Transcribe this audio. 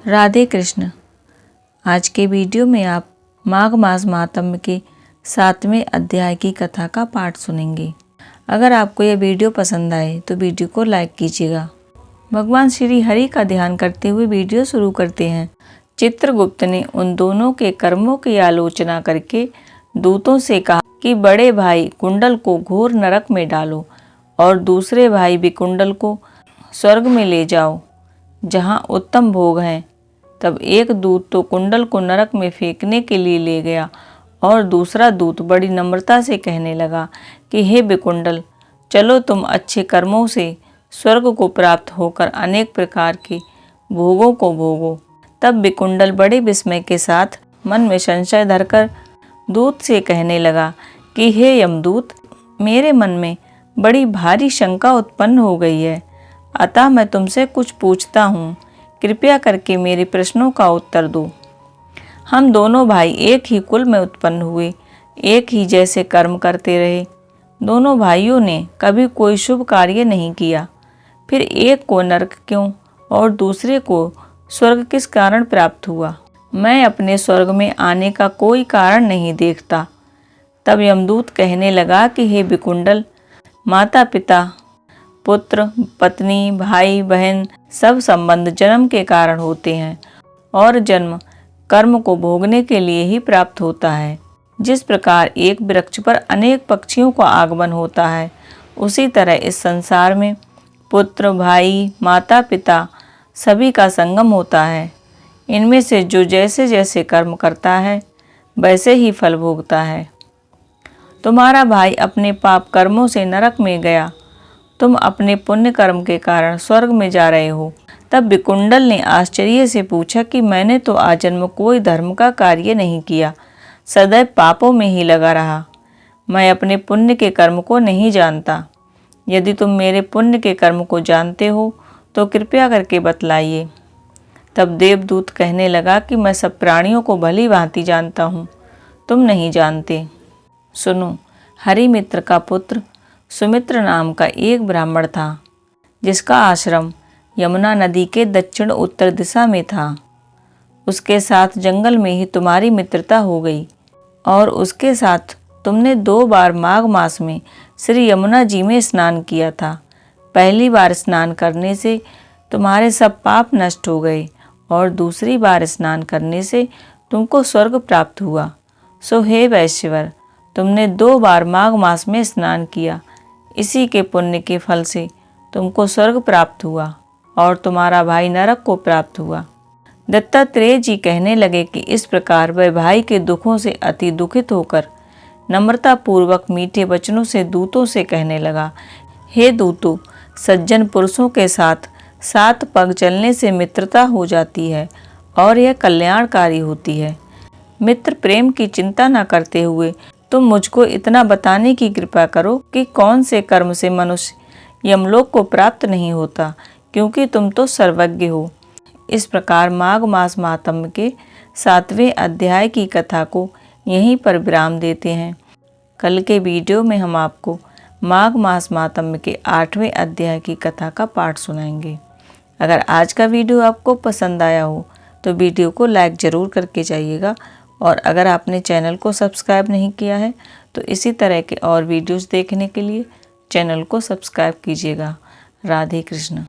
राधे कृष्ण। आज के वीडियो में आप माघ मास महात्म्य के 7वें अध्याय की कथा का पाठ सुनेंगे। अगर आपको यह वीडियो पसंद आए तो वीडियो को लाइक कीजिएगा। भगवान श्री हरि का ध्यान करते हुए वीडियो शुरू करते हैं। चित्रगुप्त ने उन दोनों के कर्मों की आलोचना करके दूतों से कहा कि बड़े भाई कुंडल को घोर नरक में डालो और दूसरे भाई विकुंडल को स्वर्ग में ले जाओ जहाँ उत्तम भोग हैं। तब एक दूत तो कुंडल को नरक में फेंकने के लिए ले गया और दूसरा दूत बड़ी नम्रता से कहने लगा कि हे विकुंडल, चलो तुम अच्छे कर्मों से स्वर्ग को प्राप्त होकर अनेक प्रकार के भोगों को भोगो। तब विकुंडल बड़े विस्मय के साथ मन में संशय धरकर दूत से कहने लगा कि हे यमदूत, मेरे मन में बड़ी भारी शंका उत्पन्न हो गई है, अतः मैं तुमसे कुछ पूछता हूँ, कृपया करके मेरे प्रश्नों का उत्तर दो। हम दोनों भाई एक ही कुल में उत्पन्न हुए, एक ही जैसे कर्म करते रहे। दोनों भाइयों ने कभी कोई शुभ कार्य नहीं किया, फिर एक को नरक क्यों और दूसरे को स्वर्ग किस कारण प्राप्त हुआ? मैं अपने स्वर्ग में आने का कोई कारण नहीं देखता। तब यमदूत कहने लगा कि हे विकुंडल, माता पिता, पुत्र पत्नी, भाई बहन सब संबंध जन्म के कारण होते हैं और जन्म कर्म को भोगने के लिए ही प्राप्त होता है। जिस प्रकार एक वृक्ष पर अनेक पक्षियों का आगमन होता है, उसी तरह इस संसार में पुत्र, भाई, माता पिता सभी का संगम होता है। इनमें से जो जैसे जैसे कर्म करता है वैसे ही फल भोगता है। तुम्हारा भाई अपने पाप कर्मों से नरक में गया, तुम अपने पुण्य कर्म के कारण स्वर्ग में जा रहे हो। तब विकुंडल ने आश्चर्य से पूछा कि मैंने तो आजन्म कोई धर्म का कार्य नहीं किया, सदैव पापों में ही लगा रहा। मैं अपने पुण्य के कर्म को नहीं जानता। यदि तुम मेरे पुण्य के कर्म को जानते हो तो कृपया करके बतलाइए। तब देवदूत कहने लगा कि मैं सब प्राणियों को भली भांति जानता हूँ, तुम नहीं जानते। सुनो, हरिमित्र का पुत्र सुमित्र नाम का एक ब्राह्मण था, जिसका आश्रम यमुना नदी के दक्षिण उत्तर दिशा में था। उसके साथ जंगल में ही तुम्हारी मित्रता हो गई और उसके साथ तुमने 2 बार माघ मास में श्री यमुना जी में स्नान किया था। पहली बार स्नान करने से तुम्हारे सब पाप नष्ट हो गए और दूसरी बार स्नान करने से तुमको स्वर्ग प्राप्त हुआ। सो हे वैश्यवर, तुमने 2 बार माघ मास में स्नान किया, इसी के पुण्य के फल से तुमको स्वर्ग प्राप्त हुआ और तुम्हारा भाई नरक को प्राप्त हुआ। दत्तात्रेय जी कहने लगे कि इस प्रकार वह भाई के दुखों से अति दुखित होकर नम्रता पूर्वक मीठे वचनों से दूतों से कहने लगा, हे दूतों, सज्जन पुरुषों के साथ 7 पग चलने से मित्रता हो जाती है और यह कल्याणकारी होती है। मित्र प्रेम की चिंता न करते हुए तुम मुझको इतना बताने की कृपा करो कि कौन से कर्म से मनुष्य यमलोक को प्राप्त नहीं होता, क्योंकि तुम तो सर्वज्ञ हो। इस प्रकार माघ मास महात्म्य के 7वें अध्याय की कथा को यहीं पर विराम देते हैं। कल के वीडियो में हम आपको माघ मास महात्म्य के 8वें अध्याय की कथा का पाठ सुनाएंगे। अगर आज का वीडियो आपको पसंद आया हो तो वीडियो को लाइक ज़रूर करके जाइएगा और अगर आपने चैनल को सब्सक्राइब नहीं किया है तो इसी तरह के और वीडियोस देखने के लिए चैनल को सब्सक्राइब कीजिएगा। राधे कृष्ण।